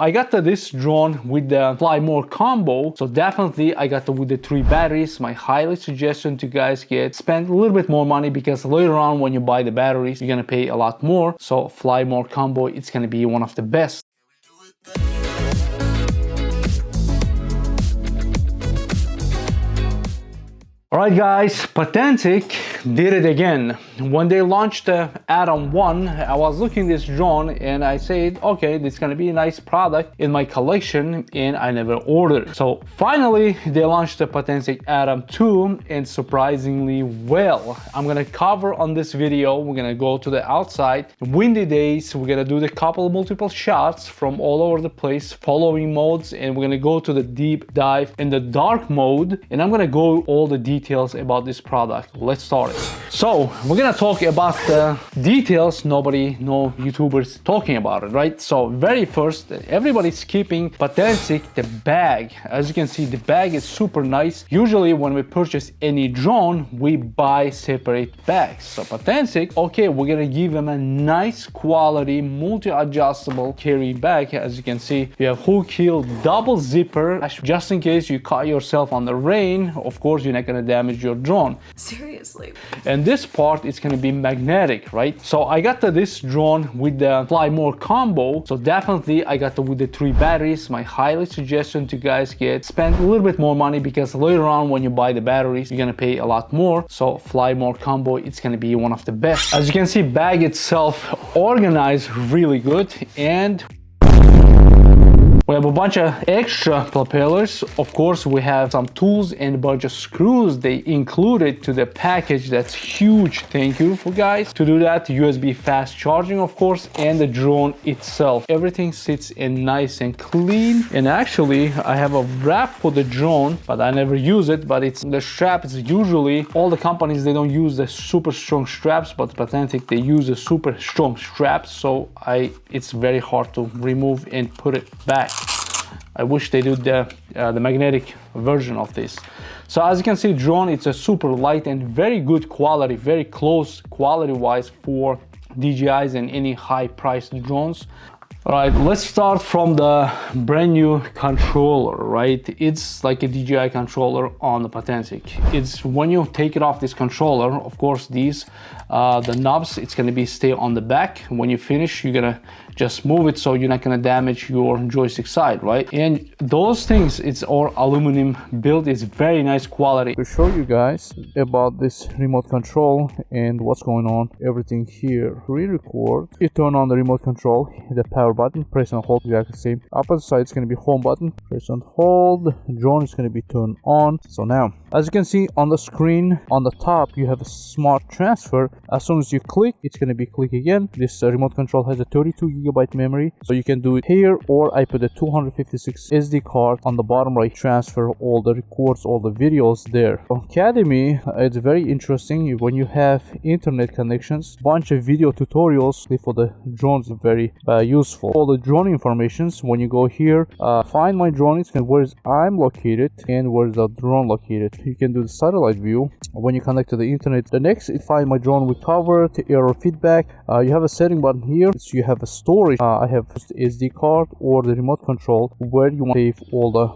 I got this drone with the Fly More combo, so definitely I got with the 3 batteries. My highly suggestion to guys spend a little bit more money, because later on when you buy the batteries you're gonna pay a lot more. So Fly More combo, it's gonna be one of the best. Alright guys, Potensic did it again. When they launched the Atom 1, I was looking at this drone and I said, okay, this is gonna be a nice product in my collection, and I never ordered. So finally, they launched the Potensic Atom 2, and surprisingly well. I'm gonna cover on this video, we're gonna go to the outside, windy days, we're gonna do the multiple shots from all over the place, following modes, and we're gonna go to the deep dive in the dark mode, and I'm gonna go all the details about this product. Let's start it. So we're gonna talk about the details. No YouTubers talking about it, right? So very first, everybody's keeping Potensic the bag. As you can see, the bag is super nice. Usually when we purchase any drone, we buy separate bags. So Potensic, okay, we're gonna give them a nice quality multi-adjustable carry bag. As you can see, you have hook heel, double zipper, just in case you caught yourself on the rain. Of course, you're not gonna damage your drone. Seriously. And this part is going to be magnetic, right? So I got this drone with the Fly More combo, so definitely I got with the 3 batteries. My highly suggestion to guys spend a little bit more money, because later on when you buy the batteries you're gonna pay a lot more. So Fly More combo, it's gonna be one of the best. As you can see, bag itself organized really good, and we have a bunch of extra propellers. Of course, we have some tools and a bunch of screws they included to the package. That's huge. Thank you for guys to do that. USB fast charging, of course, and the drone itself. Everything sits in nice and clean. And actually, I have a wrap for the drone, but I never use it. But it's the strap. It's usually all the companies, they don't use the super strong straps, but Potensic, they use the super strong straps. So it's very hard to remove and put it back. I wish they did the magnetic version of this. So as you can see, drone, it's a super light and very good quality, very close quality wise for DJIs and any high priced drones. All right, let's start from the brand new controller, right? It's like a DJI controller on the Potensic. It's when you take it off this controller, of course, these the knobs, it's gonna be stay on the back. When you finish, you're gonna just move it so you're not gonna damage your joystick side, right? And those things, it's all aluminum built. It's very nice quality. To show you guys about this remote control and what's going on, everything here. Re-record, you turn on the remote control, the power button, press and hold, exactly the same. Opposite side is going to be home button, press and hold, drone is going to be turned on. So now, as you can see on the screen on the top, you have a smart transfer. As soon as you click, it's going to be click again. This remote control has a 32GB memory, so you can do it here, or I put a 256 SD card on the bottom right, transfer all the records, all the videos there. Academy, it's very interesting. When you have internet connections, bunch of video tutorials for the drones are very useful. All the drone informations, when you go here, find my drone, it's where I'm located and where's the drone located. You can do the satellite view when you connect to the internet. The next, find my drone with cover, error feedback. You have a setting button here, so you have a storage. I have the SD card or the remote control where you want to save all the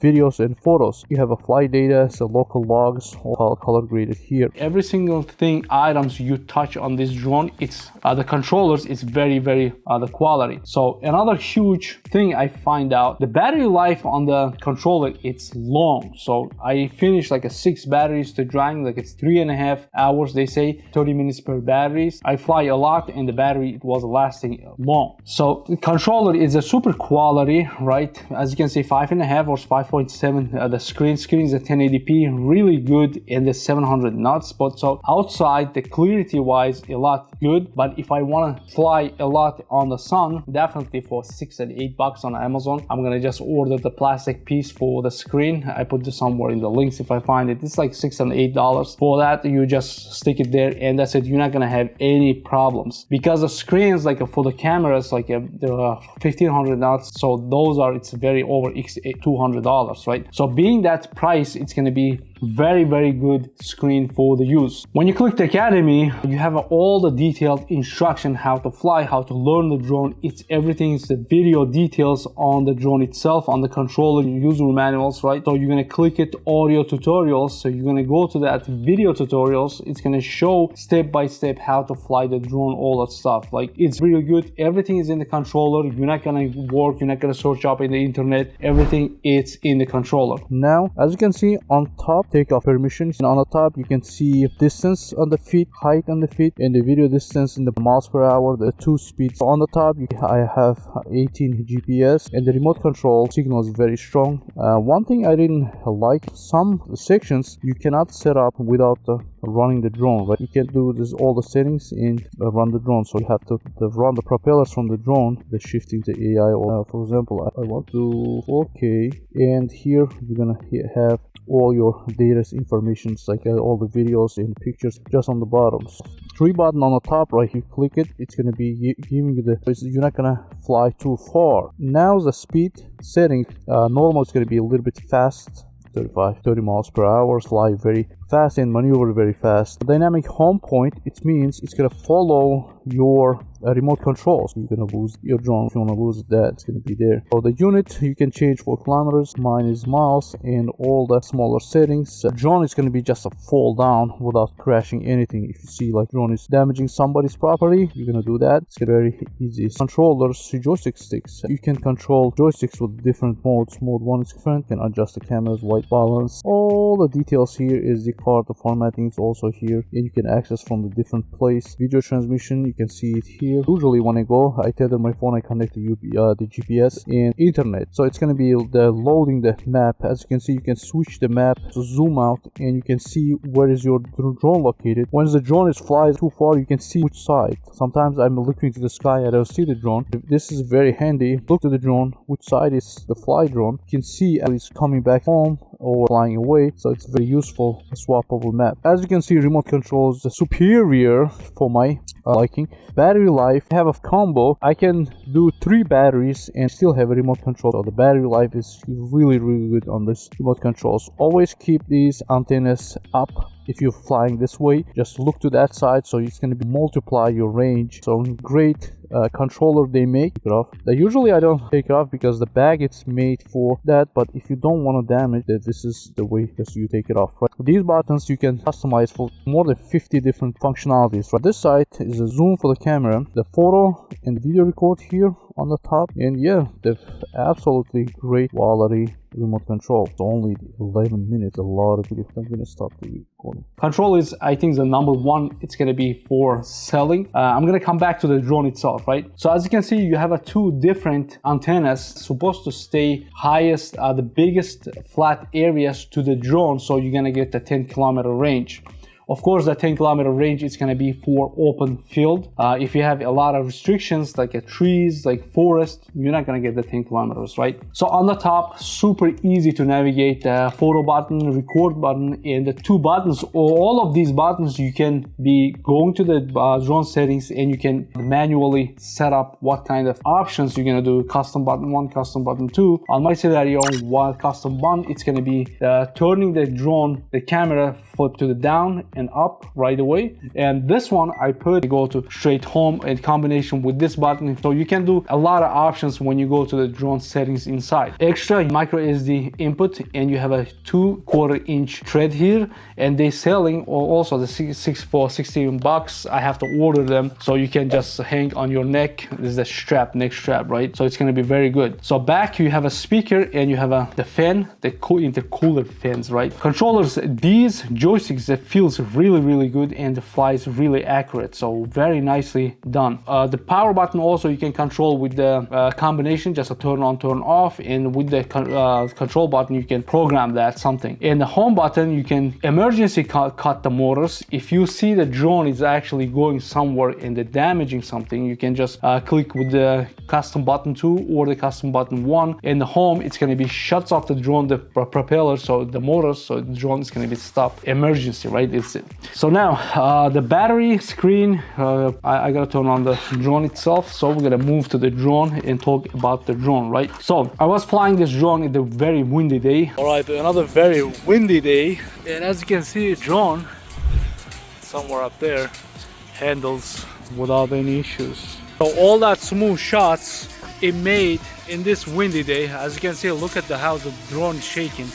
videos and photos. You have a flight data, so local logs, all color graded here. Every single thing, items you touch on this drone, it's the controllers is very the quality. So another huge thing I find out, the battery life on the controller, it's long. So I finished like a 6 batteries to drying, like it's 3.5 hours, they say 30 minutes per batteries. I fly a lot and the battery, it was lasting long. So the controller is a super quality, right? As you can see, 5.5 or 5.7. The screen is a 1080p, really good, in the 700 knots. But so outside, the clarity wise, a lot good. But if I want to fly a lot on the sun, definitely for $6 and $8 on Amazon, I'm gonna just order the plastic piece for the screen. I put this somewhere in the links if I find it. It's like $6 and $8. For that, you just stick it there and that's it. You're not gonna have any problems, because the screens, like for the cameras, like they're 1500 knots, so those are, it's very over $200, right? So being that price, it's gonna be very good screen for the use. When you click the Academy, you have all the detailed instruction how to fly, how to learn the drone. It's everything. It's the video details on the drone itself, on the controller, user manuals, right? So you're gonna click it, audio tutorials. So you're gonna go to that video tutorials. It's gonna show step by step how to fly the drone, all that stuff. Like, it's really good. Everything is in the controller. You're not gonna work, you're not gonna search up in the internet. Everything is in the controller. Now, as you can see on top, takeoff permissions, and on the top you can see distance on the feet, height on the feet, and the video distance in the miles per hour, the 2 speeds. So on the top I have 18 GPS, and the remote control signal is very strong. One thing I didn't like, some sections you cannot set up without running the drone, right? You can do this all the settings and run the drone. So you have to run the propellers from the drone, the shifting the AI. For example, I want to 4K, and here you're gonna have all your data information, like all the videos and pictures just on the bottom. So 3 button on the top, right? You click it, it's gonna be giving you you're not gonna fly too far. Now the speed setting, normal is gonna be a little bit fast, 30 miles per hour, fly very fast and maneuver very fast. Dynamic home point, it means it's gonna follow your remote controls. You're gonna lose your drone. If you want to lose that, it's gonna be there. So the unit you can change for kilometers, mine is miles, and all the smaller settings. Drone is gonna be just a fall down without crashing anything. If you see like drone is damaging somebody's property, you're gonna do that. It's very easy. Controllers, joystick sticks. You can control joysticks with different modes. Mode 1 is different, can adjust the camera's white balance. All the details here is the card. The formatting is also here, and you can access from the different place. Video transmission, you can see it here. Usually when I go, I tether my phone, I connect to the GPS and internet. So it's going to be loading the map. As you can see, you can switch the map to zoom out, and you can see where is your drone located. Once the drone is flies too far, you can see which side. Sometimes I'm looking to the sky, I don't see the drone. This is very handy. Look to the drone, which side is the fly drone. You can see as it's coming back home or flying away, so it's very useful swappable map. As you can see, remote controls superior for my liking. Battery life, I have a combo. I can do 3 batteries and still have a remote control. So the battery life is really good on this remote controls. Always keep these antennas up. If you're flying this way, just look to that side, so it's going to multiply your range. So great controller they make. Take it off. Usually I don't take it off because the bag it's made for that, but if you don't want to damage that, this is the way that you take it off, right? These buttons you can customize for more than 50 different functionalities, right? This side is a zoom for the camera, the photo and video record here on the top, and yeah, the absolutely great quality remote control. It's only 11 minutes, a lot of video. I'm gonna stop the recording. Control is, I think, the number 1. It's gonna be for selling. I'm gonna come back to the drone itself, right? So as you can see, you have 2 different antennas supposed to stay highest, the biggest flat areas to the drone, so you're gonna get the 10-kilometer range. Of course, the 10-kilometer range is going to be for open field. If you have a lot of restrictions like trees, like forest, you're not going to get the 10 kilometers, right? So on the top, super easy to navigate, the photo button, record button, and the 2 buttons. All of these buttons, you can be going to the drone settings, and you can manually set up what kind of options you're going to do. Custom button 1, custom button 2. On my scenario, while custom 1, it's going to be turning the drone, the camera flip to the down and up right away. And this one I go to straight home in combination with this button. So you can do a lot of options when you go to the drone settings inside. Extra micro SD input, and you have a 2/4 inch thread here, and they selling also the 6 for $16. I have to order them, so you can just hang on your neck. This is the strap, neck strap, right? So it's going to be very good. So back you have a speaker, and you have the fan, the intercooler fans, right? Controllers, these joysticks, that feels really good, and the flies really accurate, so very nicely done. The power button also you can control with the combination, just a turn on, turn off, and with the control button you can program that something. And the home button, you can emergency cut the motors. If you see the drone is actually going somewhere and they're damaging something, you can just click with the custom button 2 or the custom button 1. In the home, it's going to be shuts off the drone, the propeller, so the motors, so the drone is going to be stopped. Emergency, right? It's fix it. So now the battery screen, I gotta turn on the drone itself. So we're gonna move to the drone and talk about the drone, right? So I was flying this drone in a very windy day. All right, another very windy day. And as you can see, drone somewhere up there handles without any issues. So all that smooth shots it made in this windy day, as you can see, look at how the drone is shaking.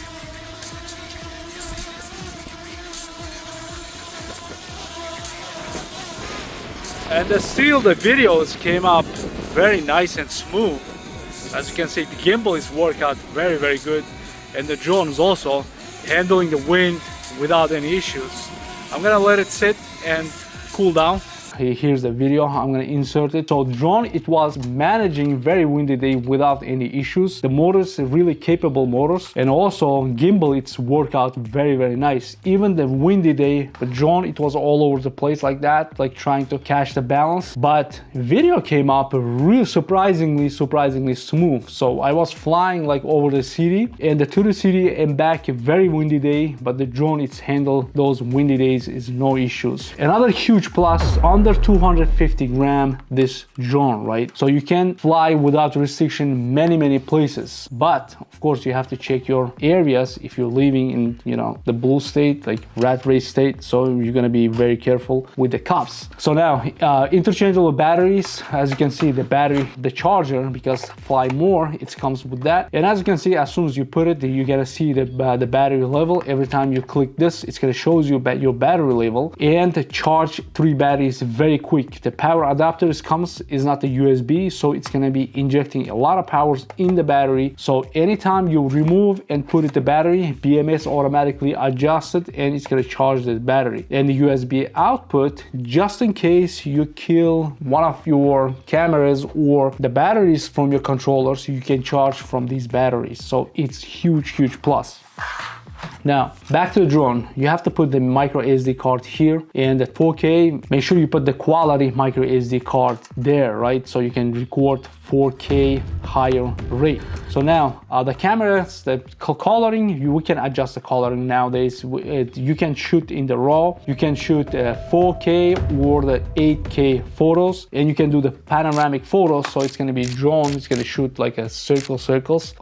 And still the videos came up very nice and smooth. As you can see, the gimbal is working out very good, and the drone is also handling the wind without any issues. I'm gonna let it sit and cool down. Here's the video, I'm gonna insert it. So drone, it was managing very windy day without any issues. The motors are really capable motors, and also gimbal, it's worked out very nice. Even the windy day, the drone, it was all over the place like that, like trying to catch the balance. But video came up really surprisingly smooth. So I was flying like over the city and to the city and back, a very windy day, but the drone, it's handled those windy days is no issues. Another huge plus, under 250 gram this drone, right? So you can fly without restriction many places, but of course you have to check your areas if you're living in, you know, the blue state, like rat race state. So you're gonna be very careful with the cops. So now interchangeable batteries, as you can see, the battery, the charger, because fly more, it comes with that. And as you can see, as soon as you put it, you gotta see the battery level. Every time you click this, it's gonna shows you your battery level, and to charge 3 batteries very quick. The power adapter is not the USB, so it's gonna be injecting a lot of powers in the battery. So anytime you remove and put it the battery, BMS automatically adjusts it and it's gonna charge the battery. And the USB output, just in case you kill one of your cameras or the batteries from your controllers, you can charge from these batteries. So it's huge plus. Now back to the drone, you have to put the micro SD card here, and the 4K, make sure you put the quality micro SD card there, right? So you can record 4K higher rate. So now the cameras, the coloring, we can adjust the coloring nowadays. You can shoot in the RAW, you can shoot 4K or the 8K photos, and you can do the panoramic photos. So it's going to be drone, it's going to shoot like a circles,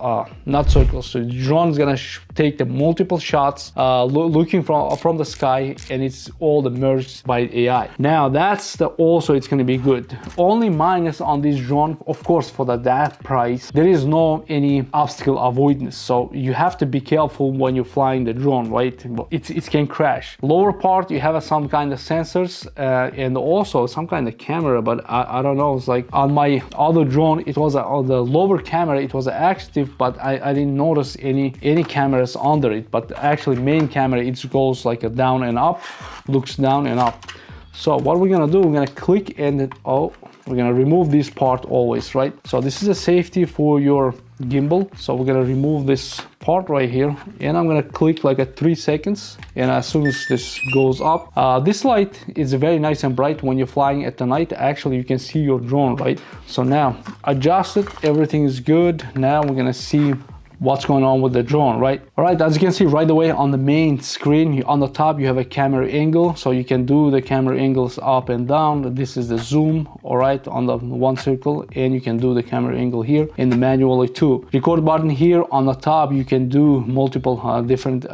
not circles. So the drone is going to take the multiple shots looking from the sky, and it's all merged by AI. Now that's also it's going to be good. Only minus on this drone, of course, for that price, there is no any obstacle avoidance. So you have to be careful when you're flying the drone, right? It can crash. Lower part, you have some kind of sensors and also some kind of camera, but I don't know. It's like on my other drone, it was on the lower camera, it was active, but I didn't notice any cameras under it. But actually main camera, it goes like a down and up, looks down and up. So what we're gonna do, we're gonna click and we're gonna remove this part always, right? So this is a safety for your gimbal. So we're gonna remove this part right here, and I'm gonna click like a 3 seconds, and as soon as this goes up, this light is very nice and bright when you're flying at the night. Actually you can see your drone, right? So now adjust it, everything is good. Now we're gonna see what's going on with the drone, right? All right, as you can see right away on the main screen, on the top you have a camera angle, so you can do the camera angles up and down. This is the zoom, all right, on the one circle, and you can do the camera angle here in the manually too. Record button here on the top, you can do multiple different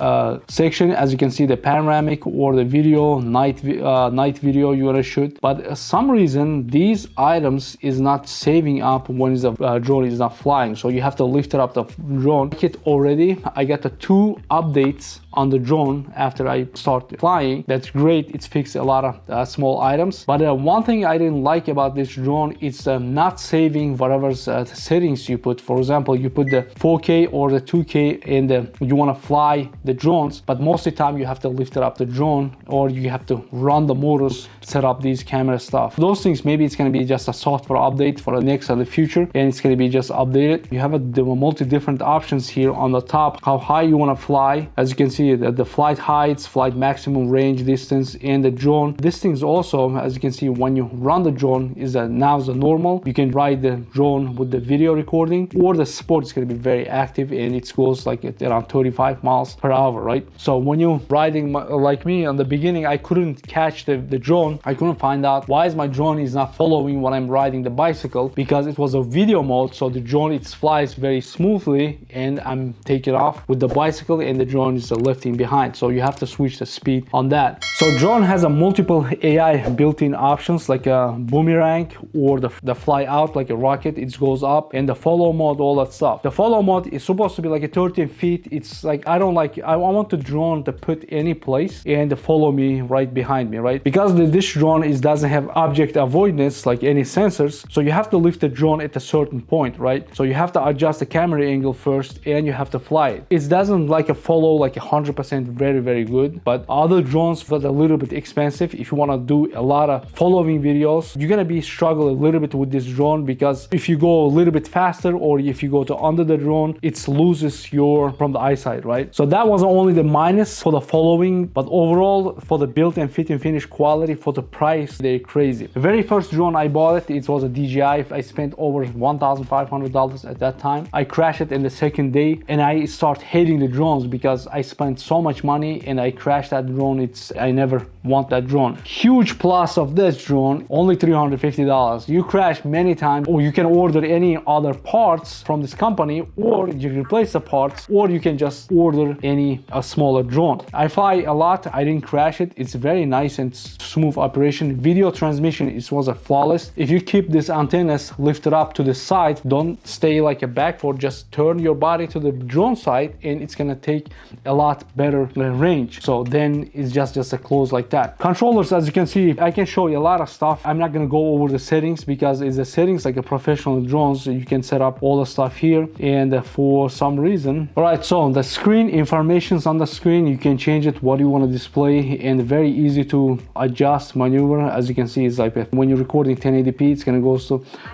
section. As you can see, the panoramic or the video, night video you want to shoot, but some reason these items is not saving up when the drone is not flying, so you have to lift it up the drone. Kit already, I got the 2 updates on the drone after I start flying. That's great, it's fixed a lot of small items. But one thing I didn't like about this drone, it's not saving whatever settings you put. For example, you put the 4K or the 2K and you want to fly the drones, but most of the time you have to lift it up the drone, or you have to run the motors, set up these camera stuff. Those things, maybe it's going to be just a software update for the next and the future, and it's going to be just updated. You have a multi different options options here on the top, how high you want to fly. As you can see, the flight heights, flight maximum range, distance, and the drone. This thing's also, as you can see, when you run the drone, is that now the normal. You can ride the drone with the video recording, or the sport is going to be very active and it goes like at around 35 miles per hour, right? So when you're riding like me on the beginning, I couldn't catch the drone. I couldn't find out why is my drone is not following when I'm riding the bicycle, because it was a video mode. So the drone, it flies very smoothly and I'm taking off with the bicycle and the drone is lifting behind. So you have to switch the speed on that. So drone has a multiple AI built-in options like a boomerang or the fly out like a rocket, it goes up, and the follow mode, all that stuff. The follow mode is supposed to be like a 13 feet. It's like, I want the drone to put any place and follow me right behind me, right? Because this drone doesn't have object avoidance like any sensors, so you have to lift the drone at a certain point, right? So you have to adjust the camera angle first and you have to fly it. It doesn't like a follow like 100% very good, but other drones that are a little bit expensive, if you want to do a lot of following videos, you're gonna be struggle a little bit with this drone, because if you go a little bit faster or if you go to under the drone, it loses your from the eyesight, right? So that was only the minus for the following, but overall for the build and fit and finish quality, for the price, they're crazy. The very first drone I bought it was a DJI. I spent over $1,500 at that time. I crashed it in the second day and I start hating the drones because I spent so much money and I crashed that drone. I never want that drone. Huge plus of this drone, only $350. You crash many times, or you can order any other parts from this company, or you replace the parts, or you can just order a smaller drone. I fly a lot, I didn't crash it. It's very nice and smooth operation. Video transmission, it was a flawless. If you keep this antennas lifted up to the side, don't stay like a backboard, just turn your body to the drone side and it's gonna take a lot better range. So then it's just a close like that. Controllers, as you can see, I can show you a lot of stuff. I'm not gonna go over the settings because it's the settings like a professional drones. You can set up all the stuff here, and for some reason, all right, so the screen information's on the screen. You can change it what you want to display, and very easy to adjust, maneuver. As you can see, it's like when you're recording 1080p, it's gonna go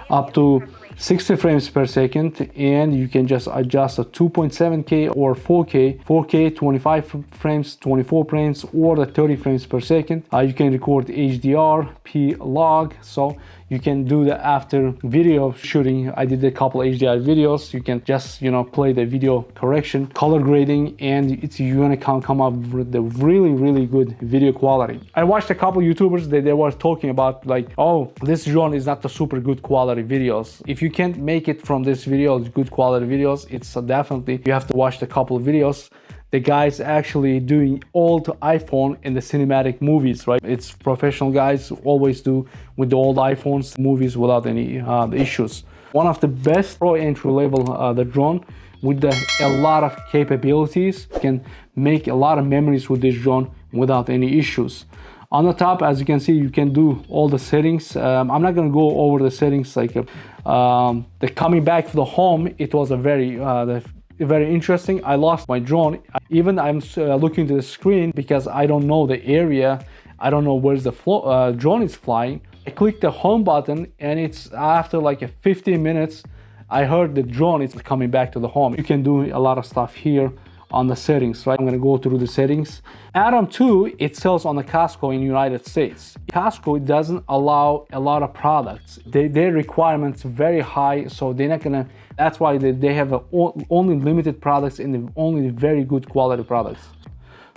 up to 60 frames per second, and you can just adjust a 2.7K or 4K, 25 frames, 24 frames, or the 30 frames per second. You can record HDR, P-log, so you can do the after video shooting. I did a couple of HDR videos. You can just, play the video correction, color grading, and you're gonna come up with the really good video quality. I watched a couple of YouTubers that they were talking about like, oh, this drone is not the super good quality videos. If you can't make it from this video, good quality videos, it's definitely, you have to watch the couple of videos. The guys actually doing all to iPhone in the cinematic movies, right? It's professional guys always do with the old iPhones movies without any issues. One of the best pro entry level the drone with a lot of capabilities. You can make a lot of memories with this drone without any issues. On the top, as you can see, you can do all the settings. I'm not gonna go over the settings like the coming back to the home. It was a very interesting. I lost my drone. Even I'm looking to the screen because I don't know the area. I don't know where's the drone is flying. I clicked the home button and it's after like 15 minutes, I heard the drone is coming back to the home. You can do a lot of stuff here on the settings, right? I'm gonna go through the settings. Atom 2, it sells on the Costco in the United States. Costco doesn't allow a lot of products. Their requirements very high, so they're not gonna, that's why they have only limited products and only very good quality products.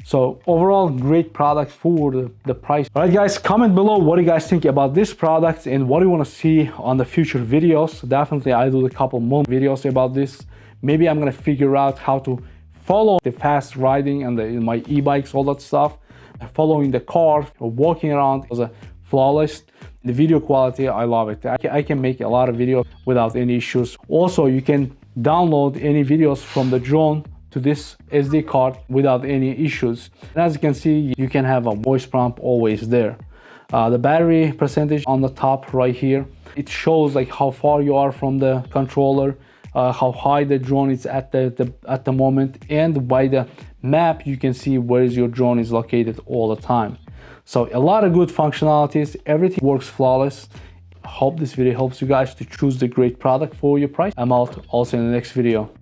So overall, great product for the price. All right, guys, comment below what do you guys think about this product and what do you want to see on the future videos. Definitely, I do a couple more videos about this. Maybe I'm gonna figure out how to follow the fast riding and my e-bikes, all that stuff. Following the car or walking around was a flawless. The video quality, I love it. I can make a lot of videos without any issues. Also, you can download any videos from the drone to this SD card without any issues. And as you can see, you can have a voice prompt always there. The battery percentage on the top right here, it shows like how far you are from the controller, how high the drone is at the moment, and by the map you can see where your drone is located all the time. So a lot of good functionalities, everything works flawless. Hope this video helps you guys to choose the great product for your price. I'm out, also in the next video.